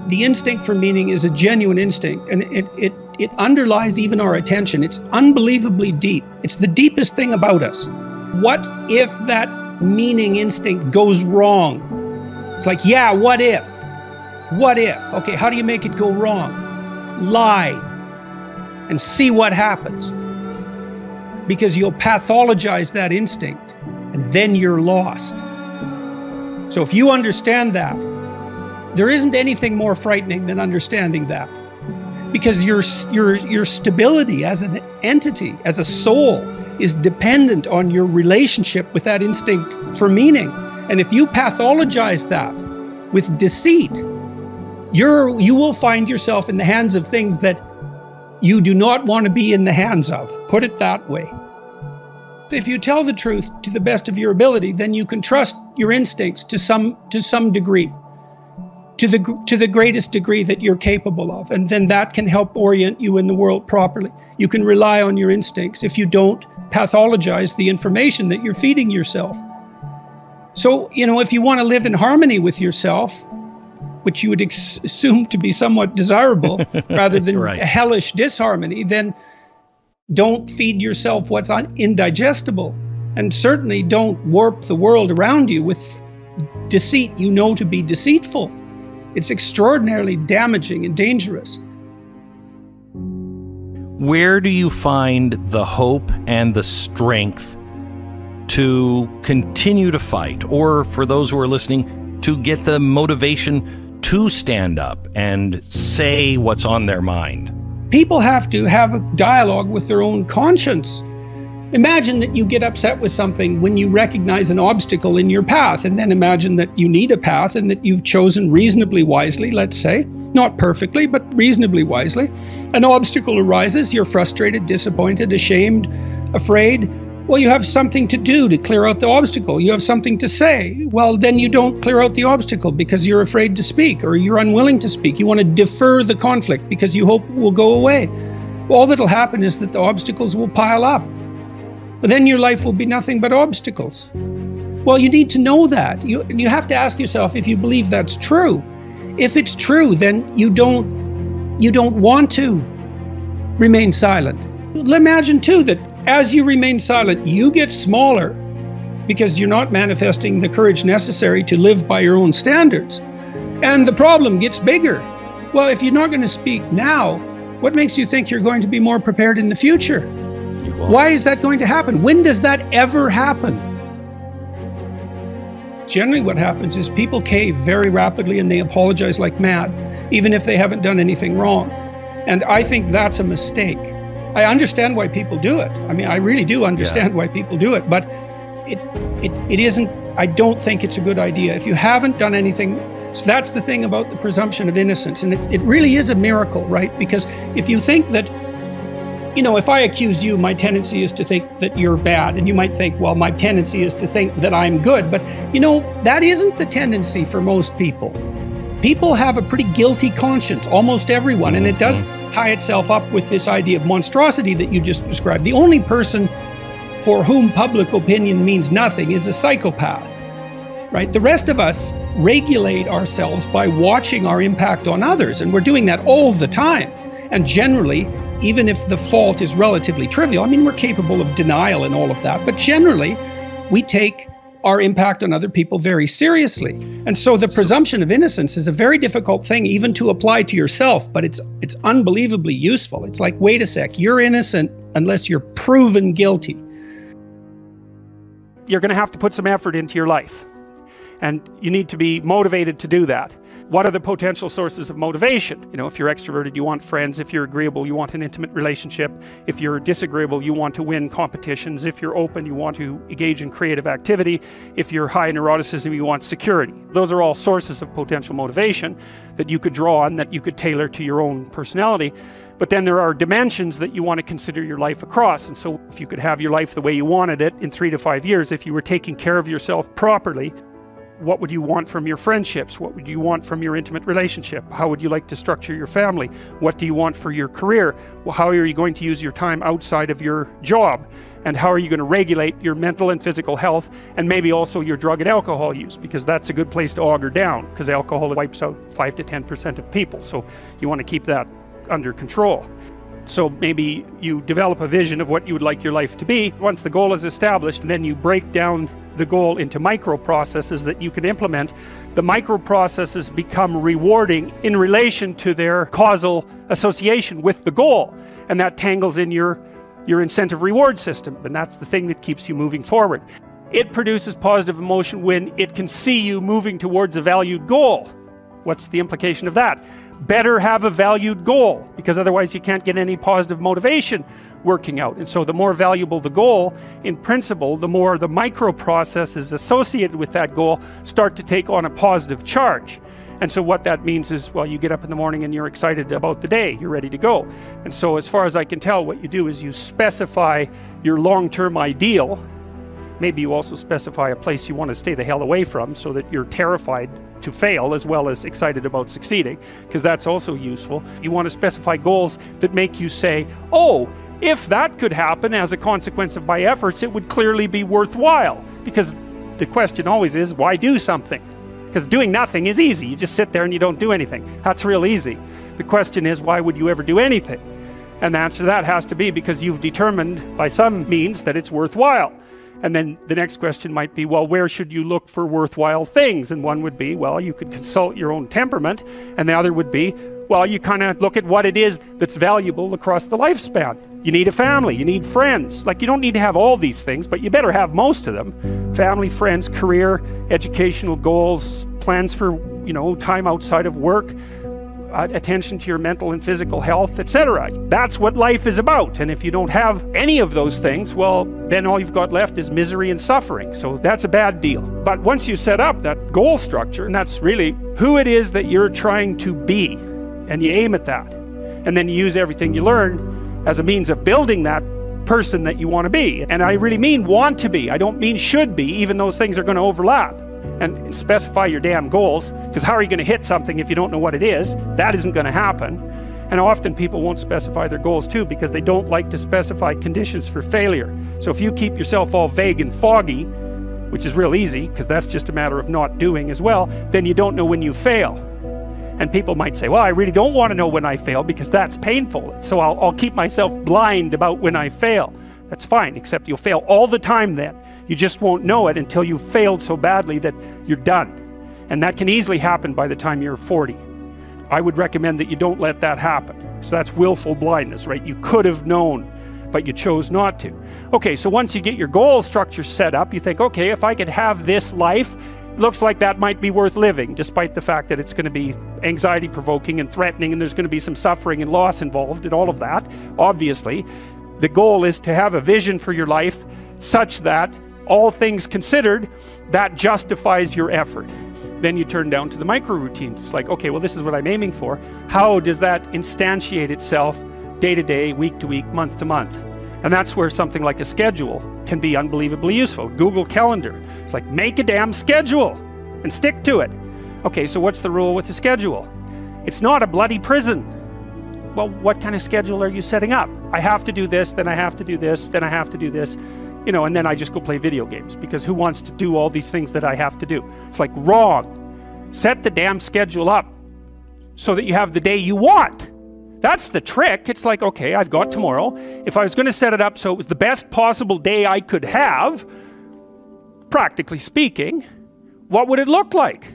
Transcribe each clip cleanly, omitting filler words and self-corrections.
The instinct for meaning is a genuine instinct, and it underlies even our attention. It's unbelievably deep. It's the deepest thing about us. What if that meaning instinct goes wrong? It's like, yeah, what if? What if? Okay, how do you make it go wrong? Lie and see what happens. Because you'll pathologize that instinct, and then you're lost. So if you understand that, there isn't anything more frightening than understanding that. Because your stability as an entity, as a soul, is dependent on your relationship with that instinct for meaning. And if you pathologize that with deceit, you will find yourself in the hands of things that you do not want to be in the hands of. Put it that way. If you tell the truth to the best of your ability, then you can trust your instincts to some degree, to the greatest degree that you're capable of, and then that can help orient you in the world properly. You can rely on your instincts if you don't pathologize the information that you're feeding yourself. So, if you want to live in harmony with yourself, which you would assume to be somewhat desirable rather than right. Hellish disharmony, then don't feed yourself what's indigestible, and certainly don't warp the world around you with deceit you know to be deceitful. It's extraordinarily damaging and dangerous. Where do you find the hope and the strength to continue to fight, or for those who are listening, to get the motivation to stand up and say what's on their mind? People have to have a dialogue with their own conscience. Imagine that you get upset with something when you recognize an obstacle in your path, and then imagine that you need a path and that you've chosen reasonably wisely, let's say, not perfectly, but reasonably wisely. An obstacle arises, you're frustrated, disappointed, ashamed, afraid. Well, you have something to do to clear out the obstacle. You have something to say. Well, then you don't clear out the obstacle because you're afraid to speak, or you're unwilling to speak. You want to defer the conflict because you hope it will go away. Well, all that'll happen is that the obstacles will pile up. But then your life will be nothing but obstacles. Well, you need to know that. You have to ask yourself if you believe that's true. If it's true, then you don't want to remain silent. Imagine too that as you remain silent, you get smaller because you're not manifesting the courage necessary to live by your own standards. And the problem gets bigger. Well, if you're not going to speak now, what makes you think you're going to be more prepared in the future? Why is that going to happen? When does that ever happen? Generally what happens is people cave very rapidly and they apologize like mad, even if they haven't done anything wrong. And I think that's a mistake. I understand why people do it. I mean, I really do understand why people do it, but it isn't, I don't think it's a good idea. If you haven't done anything, so that's the thing about the presumption of innocence, and it really is a miracle, right? Because if you think that, if I accuse you, my tendency is to think that you're bad, and you might think, well, my tendency is to think that I'm good, but that isn't the tendency for most people. People have a pretty guilty conscience, almost everyone, and it does tie itself up with this idea of monstrosity that you just described. The only person for whom public opinion means nothing is a psychopath, right? The rest of us regulate ourselves by watching our impact on others, and we're doing that all the time. And generally, even if the fault is relatively trivial, I mean, we're capable of denial and all of that, but generally, we take our impact on other people very seriously. And so the presumption of innocence is a very difficult thing even to apply to yourself, but it's unbelievably useful. It's like, wait a sec, you're innocent unless you're proven guilty. You're going to have to put some effort into your life, and you need to be motivated to do that. What are the potential sources of motivation? If you're extroverted, you want friends. If you're agreeable, you want an intimate relationship. If you're disagreeable, you want to win competitions. If you're open, you want to engage in creative activity. If you're high in neuroticism, you want security. Those are all sources of potential motivation that you could draw on, that you could tailor to your own personality. But then there are dimensions that you want to consider your life across. And so if you could have your life the way you wanted it in 3 to 5 years, if you were taking care of yourself properly, What would you want from your friendships? What would you want from your intimate relationship? How would you like to structure your family? What do you want for your career? Well, how are you going to use your time outside of your job? And how are you going to regulate your mental and physical health, and maybe also your drug and alcohol use, because that's a good place to auger down, because alcohol wipes out 5 to 10% of people, so you want to keep that under control. So maybe you develop a vision of what you would like your life to be. Once the goal is established, then you break down the goal into micro processes that you can implement. The micro processes become rewarding in relation to their causal association with the goal, and that tangles in your incentive reward system, and that's the thing that keeps you moving forward. It produces positive emotion when it can see you moving towards a valued goal. What's the implication of that? Better have a valued goal, because otherwise you can't get any positive motivation working out. And so the more valuable the goal, in principle, the more the micro processes associated with that goal start to take on a positive charge. And so what that means is, well, you get up in the morning and you're excited about the day, you're ready to go. And so as far as I can tell, what you do is you specify your long-term ideal. Maybe you also specify a place you want to stay the hell away from, so that you're terrified to fail as well as excited about succeeding, because that's also useful. You want to specify goals that make you say, oh, if that could happen as a consequence of my efforts, it would clearly be worthwhile. Because the question always is, why do something? Because doing nothing is easy. You just sit there and you don't do anything. That's real easy. The question is, why would you ever do anything? And the answer to that has to be because you've determined by some means that it's worthwhile. And then the next question might be, well, where should you look for worthwhile things? And one would be, well, you could consult your own temperament. And the other would be, well, you kind of look at what it is that's valuable across the lifespan. You need a family, you need friends. Like, you don't need to have all these things, but you better have most of them. Family, friends, career, educational goals, plans for, you know, time outside of work, attention to your mental and physical health, etc. That's what life is about. And if you don't have any of those things, well, then all you've got left is misery and suffering. So that's a bad deal. But once you set up that goal structure, and that's really who it is that you're trying to be, and you aim at that, and then you use everything you learn as a means of building that person that you want to be. And I really mean want to be. I don't mean should be, even those things are going to overlap. And specify your damn goals, because how are you going to hit something if you don't know what it is? That isn't going to happen. And often people won't specify their goals too, because they don't like to specify conditions for failure. So if you keep yourself all vague and foggy, which is real easy, because that's just a matter of not doing as well, then you don't know when you fail. And people might say, well, I really don't want to know when I fail, because that's painful. So I'll keep myself blind about when I fail. That's fine, except you'll fail all the time then. You just won't know it until you've failed so badly that you're done. And that can easily happen by the time you're 40. I would recommend that you don't let that happen. So that's willful blindness, right? You could have known, but you chose not to. Okay, so once you get your goal structure set up, you think, okay, if I could have this life, looks like that might be worth living, despite the fact that it's going to be anxiety-provoking and threatening, and there's going to be some suffering and loss involved and all of that, obviously. The goal is to have a vision for your life such that, all things considered, that justifies your effort. Then you turn down to the micro routines. It's like, okay, well, this is what I'm aiming for. How does that instantiate itself day to day, week to week, month to month? And that's where something like a schedule can be unbelievably useful. Google Calendar. It's like, make a damn schedule and stick to it. Okay, so what's the rule with the schedule? It's not a bloody prison. Well, what kind of schedule are you setting up? I have to do this, then I have to do this, then I have to do this. You know, and then I just go play video games, because who wants to do all these things that I have to do? It's like, wrong. Set the damn schedule up so that you have the day you want. That's the trick. It's like, okay, I've got tomorrow. If I was going to set it up so it was the best possible day I could have, practically speaking, what would it look like?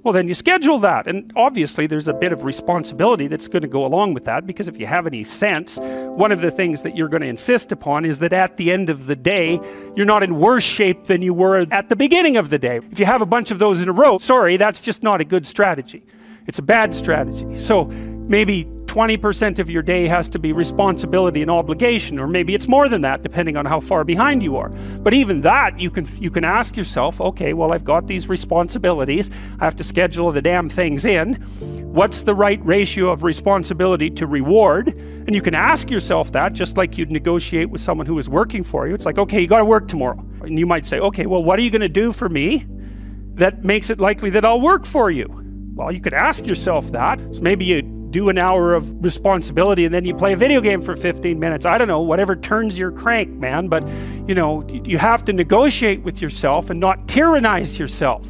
Well, then you schedule that, and obviously there's a bit of responsibility that's going to go along with that, because if you have any sense, one of the things that you're going to insist upon is that at the end of the day, you're not in worse shape than you were at the beginning of the day. If you have a bunch of those in a row, sorry, that's just not a good strategy. It's a bad strategy. So maybe 20% of your day has to be responsibility and obligation, or maybe it's more than that, depending on how far behind you are. But even that, you can ask yourself, okay, well, I've got these responsibilities. I have to schedule the damn things in. What's the right ratio of responsibility to reward? And you can ask yourself that, just like you'd negotiate with someone who is working for you. It's like, okay, you got to work tomorrow. And you might say, okay, well, what are you going to do for me that makes it likely that I'll work for you? Well, you could ask yourself that. So maybe you do an hour of responsibility and then you play a video game for 15 minutes. I don't know, whatever turns your crank, man. But, you know, you have to negotiate with yourself and not tyrannize yourself.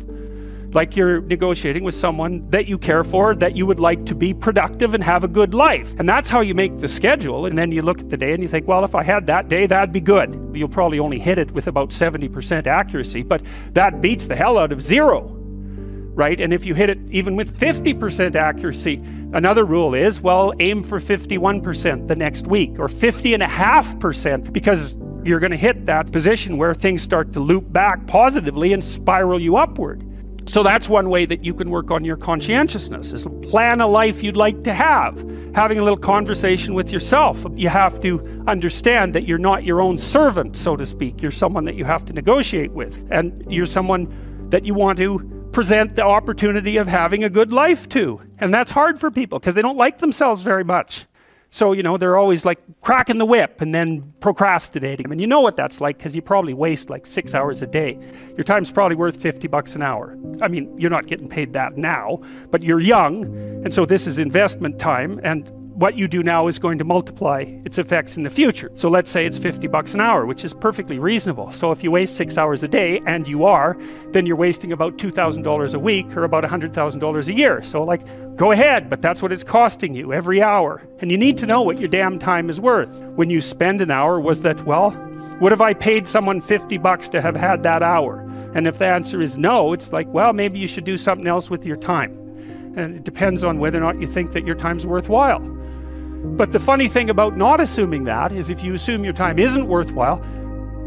Like you're negotiating with someone that you care for, that you would like to be productive and have a good life. And that's how you make the schedule. And then you look at the day and you think, well, if I had that day, that'd be good. You'll probably only hit it with about 70% accuracy, but that beats the hell out of 0, right? And if you hit it even with 50% accuracy, another rule is, well, aim for 51% the next week, or 50.5%, because you're going to hit that position where things start to loop back positively and spiral you upward. So that's one way that you can work on your conscientiousness, is plan a life you'd like to have. Having a little conversation with yourself. You have to understand that you're not your own servant, so to speak. You're someone that you have to negotiate with. And you're someone that you want to present the opportunity of having a good life to. And that's hard for people because they don't like themselves very much. So, you know, they're always like cracking the whip and then procrastinating. And you know what that's like because you probably waste like 6 hours a day. Your time's probably worth $50 an hour. I mean, you're not getting paid that now, but you're young. And so this is investment time. And what you do now is going to multiply its effects in the future. So let's say it's $50 an hour, which is perfectly reasonable. So if you waste 6 hours a day, and you are, then you're wasting about $2,000 a week or about $100,000 a year. So like, go ahead, but that's what it's costing you every hour. And you need to know what your damn time is worth. When you spend an hour, was that, well, what if I paid someone $50 to have had that hour? And if the answer is no, it's like, well, maybe you should do something else with your time. And it depends on whether or not you think that your time's worthwhile. But the funny thing about not assuming that is if you assume your time isn't worthwhile,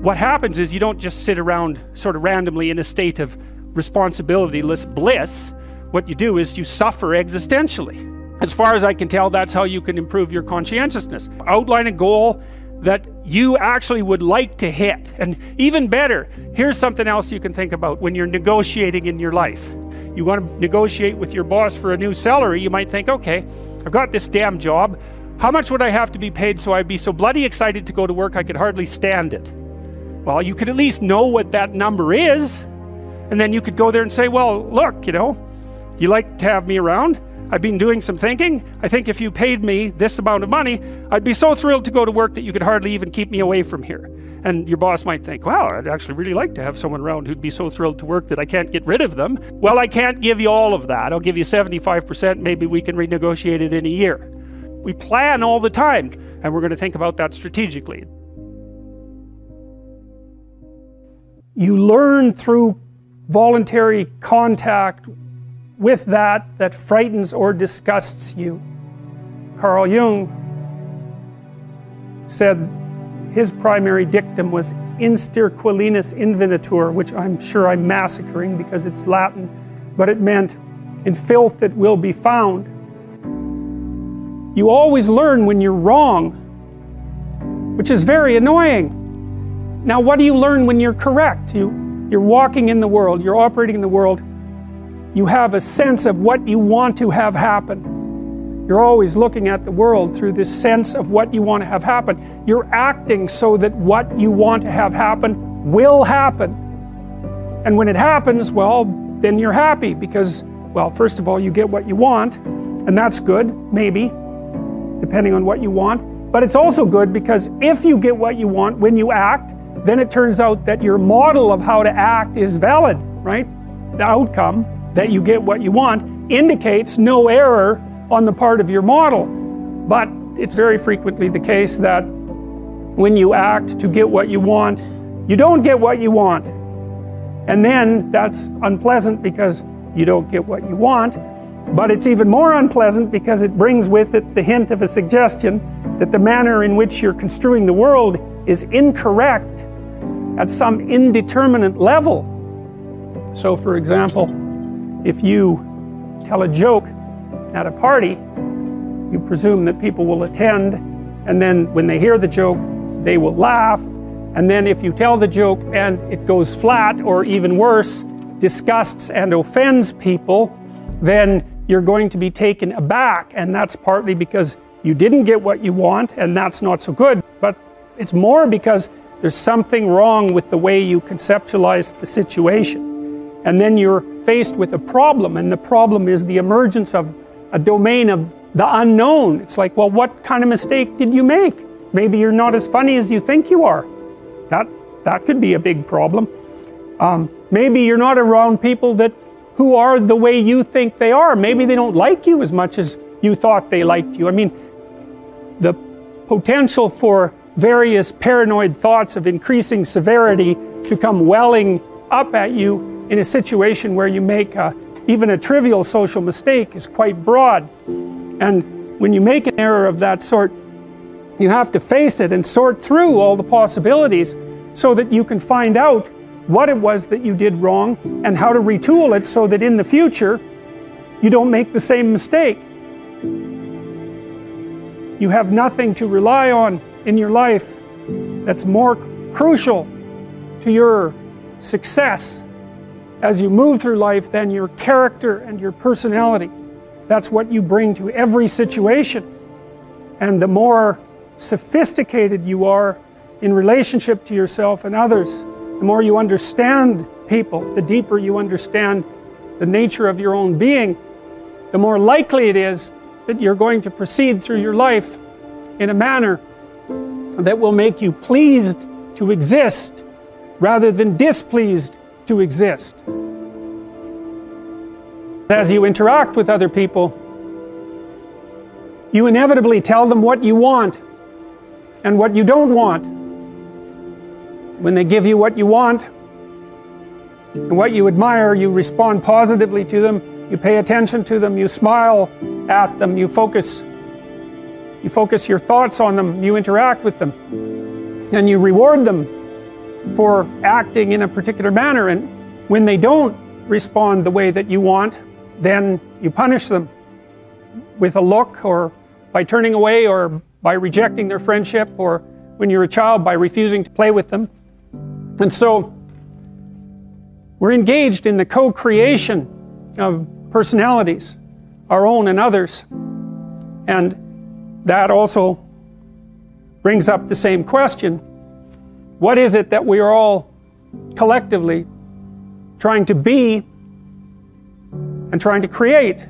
what happens is you don't just sit around sort of randomly in a state of responsibility-less bliss. What you do is you suffer existentially. As far as I can tell, that's how you can improve your conscientiousness. Outline a goal that you actually would like to hit. And even better, here's something else you can think about when you're negotiating in your life. You want to negotiate with your boss for a new salary, you might think, okay, I've got this damn job. How much would I have to be paid so I'd be so bloody excited to go to work I could hardly stand it? Well, you could at least know what that number is, and then you could go there and say, well, look, you know, you like to have me around. I've been doing some thinking. I think if you paid me this amount of money, I'd be so thrilled to go to work that you could hardly even keep me away from here. And your boss might think, wow, I'd actually really like to have someone around who'd be so thrilled to work that I can't get rid of them. Well, I can't give you all of that. I'll give you 75%. Maybe we can renegotiate it in a year. We plan all the time, and we're going to think about that strategically. You learn through voluntary contact with that frightens or disgusts you. Carl Jung said his primary dictum was insterquilinus invenitur, which I'm sure I'm massacring because it's Latin, but it meant in filth it will be found. You always learn when you're wrong, which is very annoying. Now, what do you learn when you're correct? You're walking in the world, you're operating in the world, you have a sense of what you want to have happen. You're always looking at the world through this sense of what you want to have happen. You're acting so that what you want to have happen will happen. And when it happens, well, then you're happy because, well, first of all, you get what you want, and that's good, maybe, depending on what you want. But it's also good because if you get what you want when you act, then it turns out that your model of how to act is valid, right? The outcome, that you get what you want, indicates no error on the part of your model. But it's very frequently the case that when you act to get what you want, you don't get what you want. And then that's unpleasant because you don't get what you want. But it's even more unpleasant because it brings with it the hint of a suggestion that the manner in which you're construing the world is incorrect at some indeterminate level. So, for example, if you tell a joke at a party, you presume that people will attend, and then when they hear the joke, they will laugh. And then if you tell the joke and it goes flat, or even worse, disgusts and offends people, then you're going to be taken aback. And that's partly because you didn't get what you want, and that's not so good. But it's more because there's something wrong with the way you conceptualize the situation. and then you're faced with a problem, and the problem is the emergence of a domain of the unknown. It's like, well, what kind of mistake did you make? Maybe you're not as funny as you think you are. That could be a big problem. Maybe you're not around people who are the way you think they are. Maybe they don't like you as much as you thought they liked you. I mean, the potential for various paranoid thoughts of increasing severity to come welling up at you in a situation where you make even a trivial social mistake is quite broad. And when you make an error of that sort, you have to face it and sort through all the possibilities so that you can find out what it was that you did wrong and how to retool it so that in the future you don't make the same mistake. You have nothing to rely on in your life that's more crucial to your success as you move through life than your character and your personality. That's what you bring to every situation. And the more sophisticated you are in relationship to yourself and others, the more you understand people, the deeper you understand the nature of your own being, the more likely it is that you're going to proceed through your life in a manner that will make you pleased to exist rather than displeased to exist. As you interact with other people, you inevitably tell them what you want and what you don't want. When they give you what you want and what you admire, you respond positively to them, you pay attention to them, you smile at them, you focus your thoughts on them, you interact with them, and you reward them for acting in a particular manner. And when they don't respond the way that you want, then you punish them with a look, or by turning away, or by rejecting their friendship, or when you're a child, by refusing to play with them. And so we're engaged in the co-creation of personalities, our own and others. And that also brings up the same question: what is it that we are all collectively trying to be and trying to create